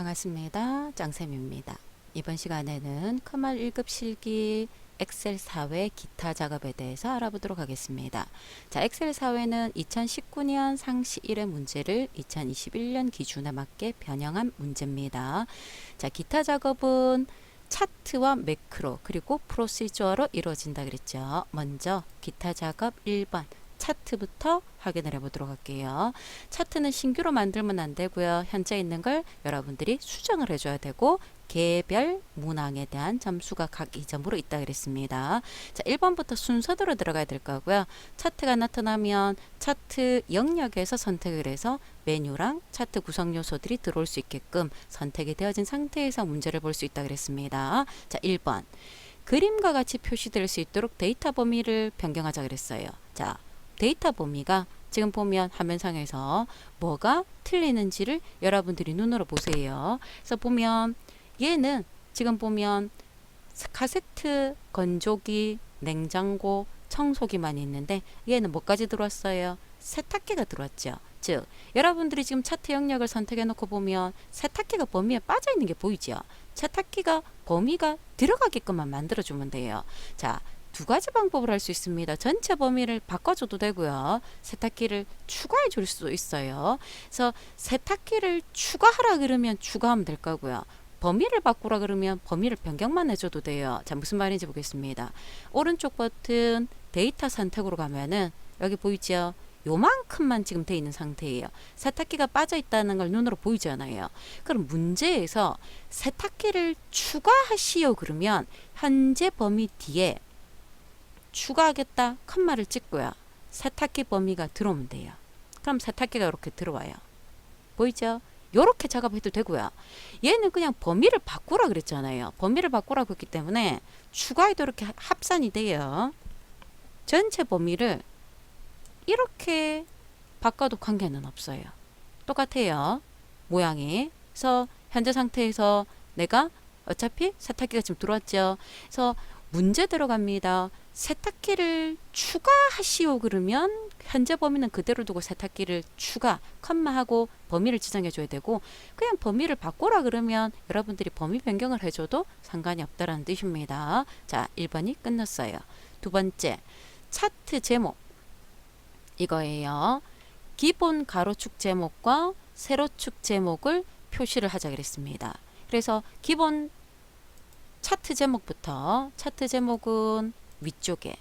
반갑습니다. 짱쌤입니다. 이번 시간에는 커말 1급 실기 엑셀 사회 기타 작업에 대해서 알아보도록 하겠습니다. 자, 엑셀 사회는 2019년 상시 1회 문제를 2021년 기준에 맞게 변형한 문제입니다. 자, 기타 작업은 차트와 매크로 그리고 프로시저로 이루어진다 그랬죠. 먼저 기타 작업 1번 차트부터 확인을 해보도록 할게요. 차트는 신규로 만들면 안 되고요. 현재 있는 걸 여러분들이 수정을 해줘야 되고 개별 문항에 대한 점수가 각 2점으로 있다 그랬습니다. 자, 1번부터 순서대로 들어가야 될 거고요. 차트가 나타나면 차트 영역에서 선택을 해서 메뉴랑 차트 구성 요소들이 들어올 수 있게끔 선택이 되어진 상태에서 문제를 볼 수 있다 그랬습니다. 자, 1번 그림과 같이 표시될 수 있도록 데이터 범위를 변경하자 그랬어요. 자, 데이터 범위가 지금 보면 화면상에서 뭐가 틀리는지를 여러분들이 눈으로 보세요. 그래서 보면 얘는 지금 보면 카세트, 건조기, 냉장고, 청소기만 있는데 얘는 뭐까지 들어왔어요? 세탁기가 들어왔죠. 즉 여러분들이 지금 차트 영역을 선택해 놓고 보면 세탁기가 범위에 빠져 있는 게 보이죠. 세탁기가 범위가 들어가게끔만 만들어 주면 돼요. 자, 두 가지 방법을 할 수 있습니다. 전체 범위를 바꿔줘도 되고요. 세탁기를 추가해 줄 수도 있어요. 그래서 세탁기를 추가하라 그러면 추가하면 될 거고요. 범위를 바꾸라 그러면 범위를 변경만 해줘도 돼요. 자, 무슨 말인지 보겠습니다. 오른쪽 버튼 데이터 선택으로 가면은 여기 보이죠? 요만큼만 지금 돼 있는 상태예요. 세탁기가 빠져 있다는 걸 눈으로 보이잖아요. 그럼 문제에서 세탁기를 추가하시오 그러면 현재 범위 뒤에 추가하겠다 컴마를 찍고요. 세탁기 범위가 들어오면 돼요. 그럼 세탁기가 이렇게 들어와요. 보이죠? 이렇게 작업해도 되고요. 얘는 그냥 범위를 바꾸라 그랬잖아요. 범위를 바꾸라고 했기 때문에 추가해도 이렇게 합산이 돼요. 전체 범위를 이렇게 바꿔도 관계는 없어요. 똑같아요. 모양이. 그래서 현재 상태에서 내가 어차피 세탁기가 지금 들어왔죠. 그래서 문제 들어갑니다. 세탁기를 추가하시오 그러면 현재 범위는 그대로 두고 세탁기를 추가, 컴마하고 범위를 지정해 줘야 되고 그냥 범위를 바꾸라 그러면 여러분들이 범위 변경을 해줘도 상관이 없다라는 뜻입니다. 자, 1번이 끝났어요. 두 번째, 차트 제목 이거예요. 기본 가로축 제목과 세로축 제목을 표시를 하자 그랬습니다. 그래서 기본 차트 제목부터 차트 제목은 위쪽에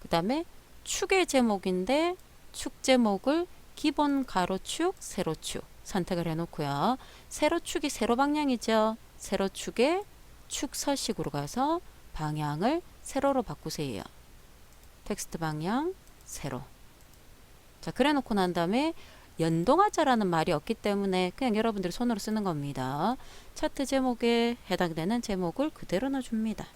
그 다음에 축의 제목인데 축 제목을 기본 가로축 세로축 선택을 해 놓고요. 세로축이 세로 방향이죠. 세로축의 축 서식으로 가서 방향을 세로로 바꾸세요. 텍스트 방향 세로. 자, 그래 놓고 난 다음에 연동하자라는 말이 없기 때문에 그냥 여러분들이 손으로 쓰는 겁니다. 차트 제목에 해당되는 제목을 그대로 넣어줍니다.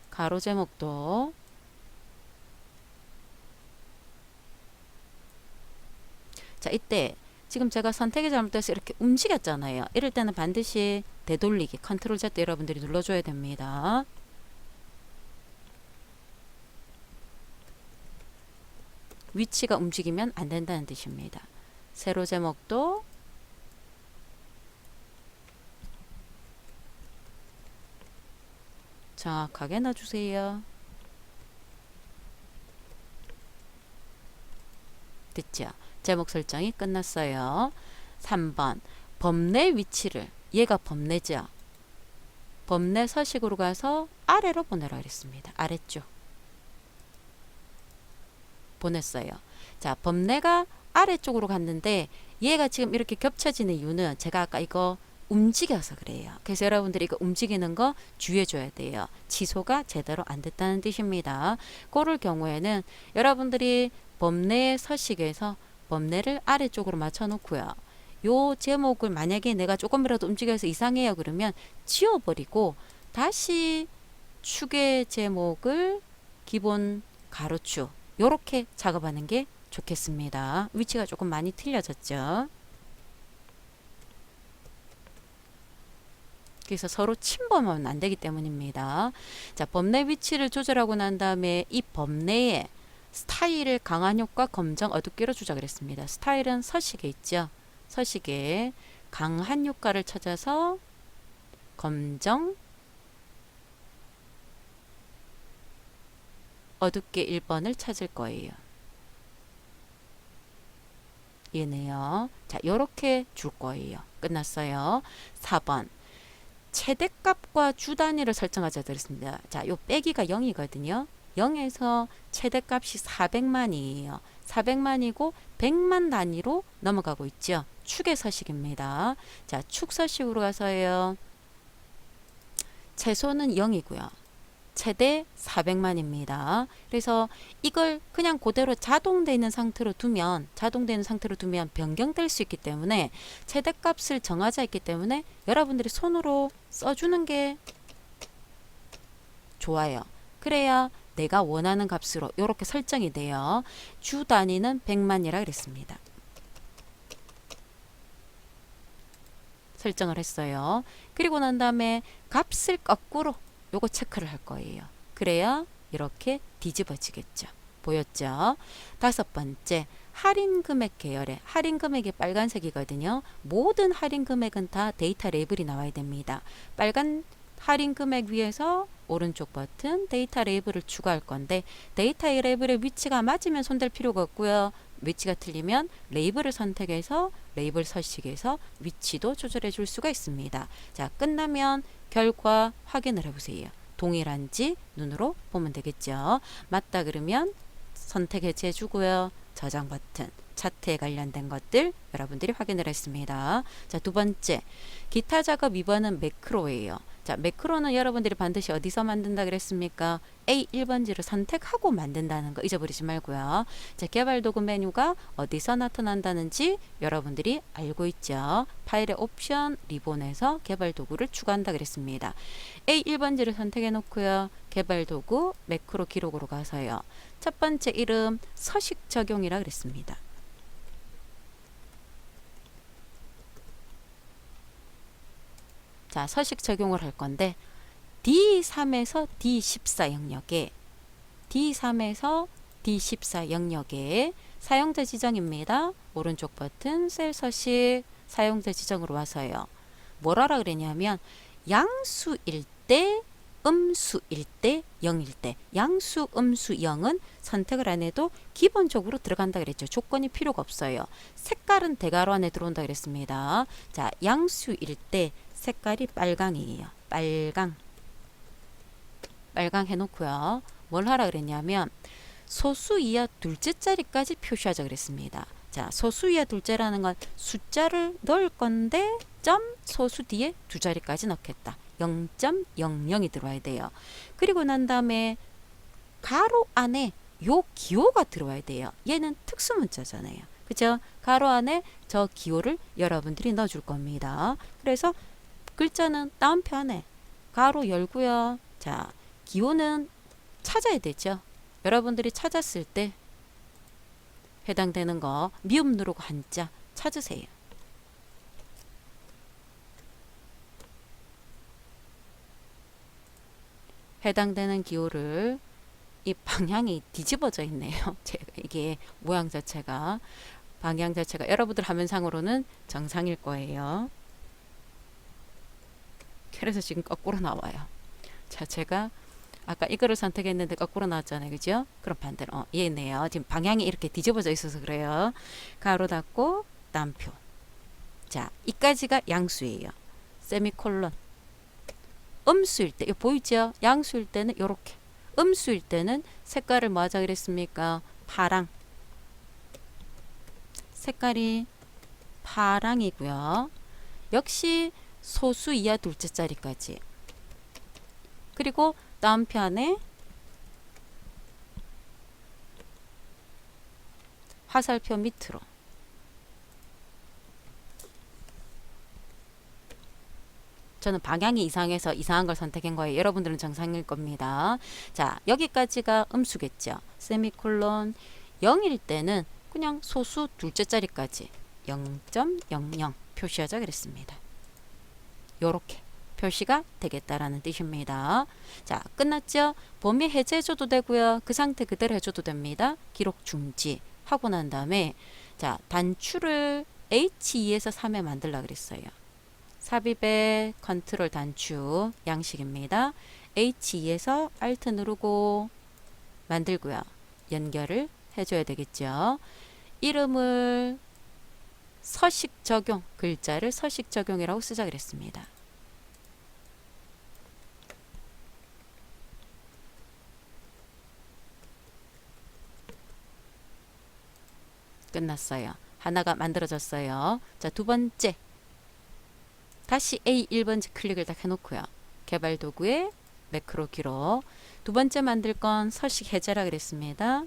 가로 제목도 자, 이때 지금 제가 선택이 잘못돼서 이렇게 움직였잖아요. 이럴 때는 반드시 되돌리기 컨트롤 Z 여러분들이 눌러줘야 됩니다. 위치가 움직이면 안 된다는 뜻입니다. 세로 제목도 정확하게 넣어주세요. 됐죠? 제목 설정이 끝났어요. 3번 범례 위치를 얘가 범례죠. 범례 서식으로 가서 아래로 보내라 그랬습니다. 아래쪽 보냈어요. 자, 범례가 아래쪽으로 갔는데 얘가 지금 이렇게 겹쳐지는 이유는 제가 아까 이거 움직여서 그래요. 그래서 여러분들이 이거 움직이는 거 주의해 줘야 돼요. 취소가 제대로 안 됐다는 뜻입니다. 그럴 경우에는 여러분들이 범례 서식에서 범례를 아래쪽으로 맞춰 놓고요. 요 제목을 만약에 내가 조금이라도 움직여서 이상해요 그러면 지워버리고 다시 축의 제목을 기본 가로축 요렇게 작업하는 게 좋겠습니다. 위치가 조금 많이 틀려졌죠. 그래서 서로 침범하면 안 되기 때문입니다. 자, 범례 위치를 조절하고 난 다음에 이 범례에 스타일 강한 효과 검정 어둡게로 주자 그랬습니다. 스타일은 서식에 있죠. 서식에 강한 효과를 찾아서 검정 어둡게 1번을 찾을 거예요. 얘네요. 자, 요렇게 줄 거예요. 끝났어요. 4번. 최대값과 주 단위를 설정하자 그랬습니다. 자, 요 빼기가 0이거든요. 0에서 최대값이 400만이에요. 400만이고 100만 단위로 넘어가고 있죠. 축의 서식입니다. 자, 축 서식으로 가서요. 최소는 0이고요. 최대 400만입니다. 그래서 이걸 그냥 그대로 자동되는 상태로 두면 변경될 수 있기 때문에 최대값을 정하자 했기 때문에 여러분들이 손으로 써주는 게 좋아요. 그래야 내가 원하는 값으로 이렇게 설정이 돼요. 주 단위는 100만이라 그랬습니다. 설정을 했어요. 그리고 난 다음에 값을 거꾸로 요거 체크를 할 거예요. 그래야 이렇게 뒤집어지겠죠. 보였죠? 5번째, 할인 금액 계열에 할인 금액이 빨간색이거든요. 모든 할인 금액은 다 데이터 레이블이 나와야 됩니다. 빨간 할인 금액 위에서 오른쪽 버튼 데이터 레이블을 추가할 건데 데이터 레이블의 위치가 맞으면 손댈 필요가 없고요. 위치가 틀리면 레이블을 선택해서 레이블 서식에서 위치도 조절해 줄 수가 있습니다. 자, 끝나면 결과 확인을 해보세요. 동일한지 눈으로 보면 되겠죠. 맞다 그러면 선택 해제해 주고요. 저장 버튼, 차트에 관련된 것들 여러분들이 확인을 했습니다. 자, 2번째, 기타 작업 2번은 매크로예요. 자, 매크로는 여러분들이 반드시 어디서 만든다 그랬습니까? A 1번지를 선택하고 만든다는 거 잊어버리지 말고요. 자, 개발 도구 메뉴가 어디서 나타난다는지 여러분들이 알고 있죠. 파일의 옵션 리본에서 개발 도구를 추가한다 그랬습니다. A 1번지를 선택해 놓고요. 개발 도구 매크로 기록으로 가서요. 첫 번째 이름 서식 적용이라 그랬습니다. 자, 서식 적용을 할 건데 D3에서 D14 영역에 D3에서 D14 영역에 사용자 지정입니다. 오른쪽 버튼 셀 서식 사용자 지정으로 와서요. 뭘 하라 그랬냐면 양수일 때 음수일 때 0일 때 양수 음수 0은 선택을 안 해도 기본적으로 들어간다 그랬죠. 조건이 필요가 없어요. 색깔은 대괄호 안에 들어온다 그랬습니다. 자, 양수일 때 색깔이 빨강이에요. 빨강 해놓고요. 뭘 하라 그랬냐면 소수 이하 둘째 자리까지 표시하자 그랬습니다. 자, 소수 이하 둘째라는 건 숫자를 넣을 건데 점 소수 뒤에 두 자리까지 넣겠다. 0.00이 들어와야 돼요. 그리고 난 다음에 가로 안에 요 기호가 들어와야 돼요. 얘는 특수 문자잖아요. 그죠? 가로 안에 저 기호를 여러분들이 넣어줄 겁니다. 그래서 글자는 다운편에 가로 열고요. 자, 기호는 찾아야 되죠. 여러분들이 찾았을 때 해당되는 거 미음 누르고 한자 찾으세요. 해당되는 기호를 이 방향이 뒤집어져 있네요. 이게 모양 자체가 방향 자체가 여러분들 화면상으로는 정상일 거예요. 그래서 지금 거꾸로 나와요. 자, 제가 아까 이거를 선택했는데 거꾸로 나왔잖아요. 그죠? 그럼 반대로 얘네요. 지금 방향이 이렇게 뒤집어져 있어서 그래요. 가로 닫고 땀표. 자, 이까지가 양수예요. 세미콜론. 음수일 때, 이거 보이죠? 양수일 때는 이렇게. 음수일 때는 색깔을 뭐 하자 그랬습니까? 파랑. 색깔이 파랑이고요. 역시 소수 이하 둘째 자리까지. 그리고 다음 편에 화살표 밑으로. 저는 방향이 이상해서 이상한 걸 선택한 거예요. 여러분들은 정상일 겁니다. 자, 여기까지가 음수겠죠. 세미콜론 0일 때는 그냥 소수 둘째 자리까지 0.00 표시하자 그랬습니다. 요렇게 표시가 되겠다라는 뜻입니다. 자, 끝났죠? 범위 해제해줘도 되고요. 그 상태 그대로 해줘도 됩니다. 기록 중지 하고 난 다음에 자, 단추를 H2에서 3에 만들라 그랬어요. 삽입의 컨트롤 단추 양식입니다. H2에서 Alt 누르고 만들고요. 연결을 해줘야 되겠죠. 이름을 서식 적용, 글자를 서식 적용이라고 쓰자 그랬습니다. 끝났어요. 하나가 만들어졌어요. 자, 두 번째. 다시 A1번지 클릭을 딱 해놓고요. 개발 도구에 매크로 기록. 두 번째 만들 건 서식 해제라 그랬습니다.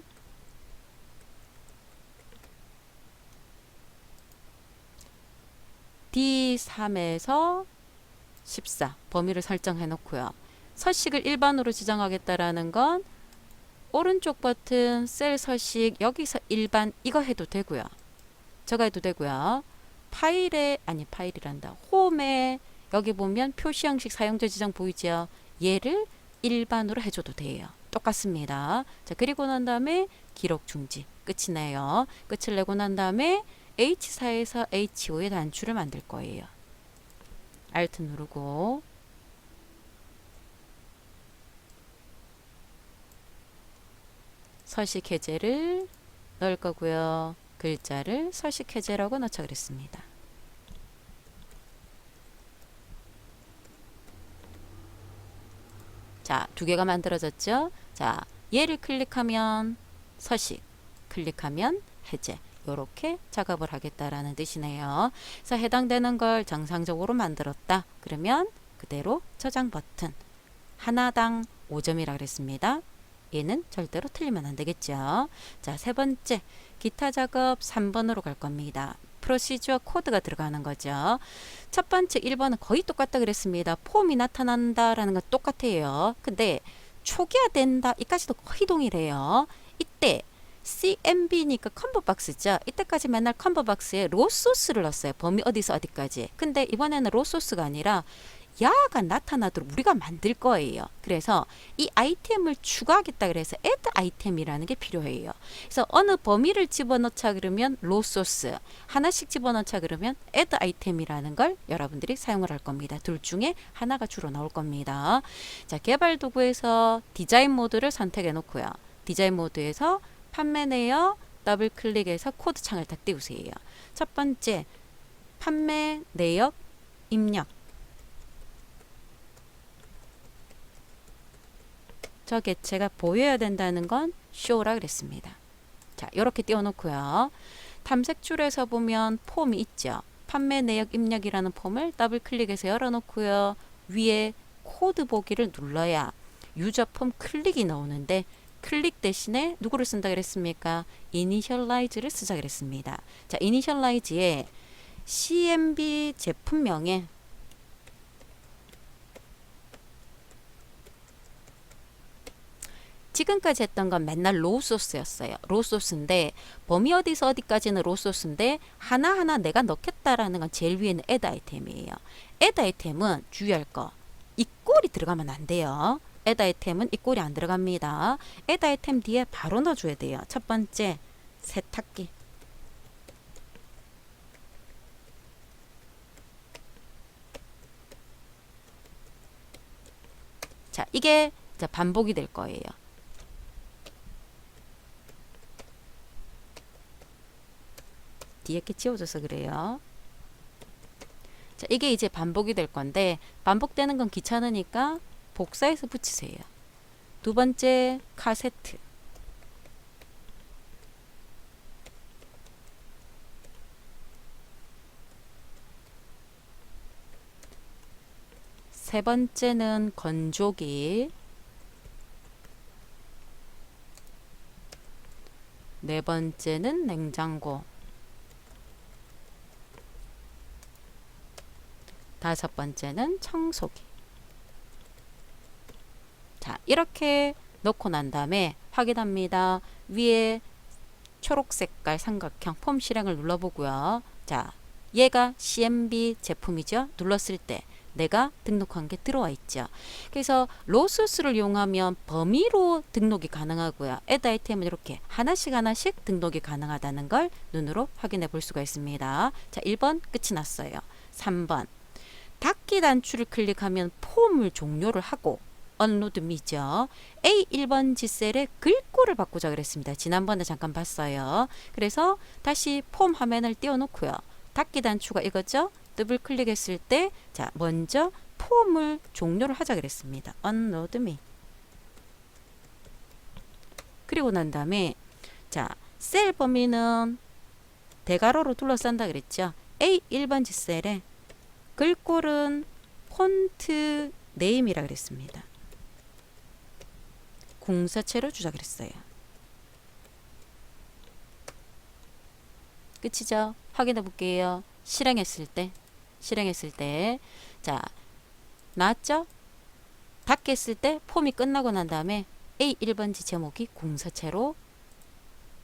D3에서 14 범위를 설정해 놓고요. 서식을 일반으로 지정하겠다라는 건 오른쪽 버튼 셀 서식 여기서 일반 이거 해도 되고요. 저거 해도 되고요. 파일이란다. 홈에 여기 보면 표시 형식 사용자 지정 보이죠? 얘를 일반으로 해줘도 돼요. 똑같습니다. 자, 그리고 난 다음에 기록 중지. 끝이 나요. 끝을 내고 난 다음에 H4에서 H5의 단추를 만들 거예요. Alt 누르고 서식 해제를 넣을 거고요. 글자를 서식 해제라고 넣자 그랬습니다. 자, 두 개가 만들어졌죠? 자, 얘를 클릭하면 서식, 클릭하면 해제. 이렇게 작업을 하겠다라는 뜻이네요. 그래서 해당되는 걸 정상적으로 만들었다. 그러면 그대로 저장 버튼. 하나당 5점이라 그랬습니다. 얘는 절대로 틀리면 안 되겠죠. 자, 세 번째. 기타 작업 3번으로 갈 겁니다. 프로시저 코드가 들어가는 거죠. 첫 번째 1번은 거의 똑같다 그랬습니다. 폼이 나타난다라는 건 똑같아요. 근데 초기화된다 이까지도 거의 동일해요. 이때 CMB니까 컴보박스죠. 이때까지 맨날 컴보박스에 로소스를 넣었어요. 범위 어디서 어디까지. 근데 이번에는 로소스가 아니라 야가 나타나도록 우리가 만들 거예요. 그래서 이 아이템을 추가하겠다 그래서 add 아이템이라는 게 필요해요. 그래서 어느 범위를 집어넣자 그러면 로소스, 하나씩 집어넣자 그러면 add 아이템이라는 걸 여러분들이 사용을 할 겁니다. 둘 중에 하나가 주로 나올 겁니다. 자, 개발 도구에서 디자인 모드를 선택해 놓고요. 디자인 모드에서 판매 내역 더블 클릭해서 코드 창을 딱 띄우세요. 첫 번째 판매 내역 입력. 저 객체가 보여야 된다는 건 show라 그랬습니다. 자, 이렇게 띄워놓고요. 탐색줄에서 보면 폼이 있죠. 판매 내역 입력이라는 폼을 더블 클릭해서 열어놓고요. 위에 코드 보기를 눌러야 유저 폼 클릭이 나오는데 클릭 대신에 누구를 쓴다 그랬습니까? 이니셜라이즈를 쓰자 그랬습니다. 자, 이니셜라이즈에 CMB 제품명에 지금까지 했던 건 맨날 로소스였어요. 로소스인데 범위 어디서 어디까지는 로소스인데 하나하나 내가 넣겠다라는 건 제일 위에는 add 아이템이에요. add 아이템은 주의할 거. 이 꼴이 들어가면 안 돼요. add 아이템은 이 꼴이 안 들어갑니다. add 아이템 뒤에 바로 넣어줘야 돼요. 첫 번째 세탁기. 자, 이게 반복이 될 거예요. 뒤에 게 지워져서 그래요. 자, 이게 이제 반복이 될 건데 반복되는 건 귀찮으니까 복사해서 붙이세요. 두 번째 카세트. 세 번째는 건조기. 네 번째는 냉장고. 다섯 번째는 청소기. 자, 이렇게 넣고 난 다음에 확인합니다. 위에 초록 색깔 삼각형 폼 실행을 눌러보고요. 자, 얘가 CMB 제품이죠. 눌렀을 때 내가 등록한 게 들어와 있죠. 그래서 로소스를 이용하면 범위로 등록이 가능하고요. add 아이템은 이렇게 하나씩 하나씩 등록이 가능하다는 걸 눈으로 확인해 볼 수가 있습니다. 자, 1번 끝이 났어요. 3번 닫기 단추를 클릭하면 폼을 종료를 하고 언로드 미죠. A1번 지셀에 글꼴을 바꾸자 그랬습니다. 지난번에 잠깐 봤어요. 그래서 다시 폼 화면을 띄워놓고요. 닫기 단추가 이거죠. 더블 클릭했을 때 자, 먼저 폼을 종료를 하자 그랬습니다. 언로드 미. 그리고 난 다음에 자, 셀 범위는 대괄호로 둘러싼다 그랬죠. A1번 지셀에 글꼴은 폰트 네임이라 그랬습니다. 공서체로 주자 그랬어요. 끝이죠? 확인해 볼게요. 실행했을 때 자, 나왔죠? 닫게 했을 때 폼이 끝나고 난 다음에 A1번지 제목이 공서체로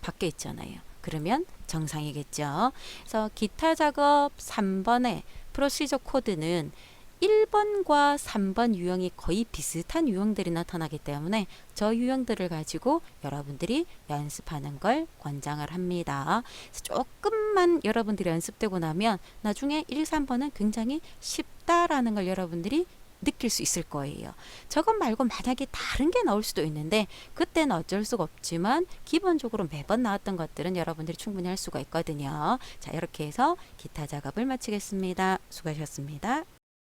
바뀌어 있잖아요. 그러면 정상이겠죠. 그래서 기타 작업 3번의 프로시저 코드는 1번과 3번 유형이 거의 비슷한 유형들이 나타나기 때문에 저 유형들을 가지고 여러분들이 연습하는 걸 권장을 합니다. 조금만 여러분들이 연습되고 나면 나중에 1, 3번은 굉장히 쉽다라는 걸 여러분들이 느낄 수 있을 거예요. 저것 말고 만약에 다른 게 나올 수도 있는데 그때는 어쩔 수가 없지만 기본적으로 매번 나왔던 것들은 여러분들이 충분히 할 수가 있거든요. 자, 이렇게 해서 기타 작업을 마치겠습니다. 수고하셨습니다.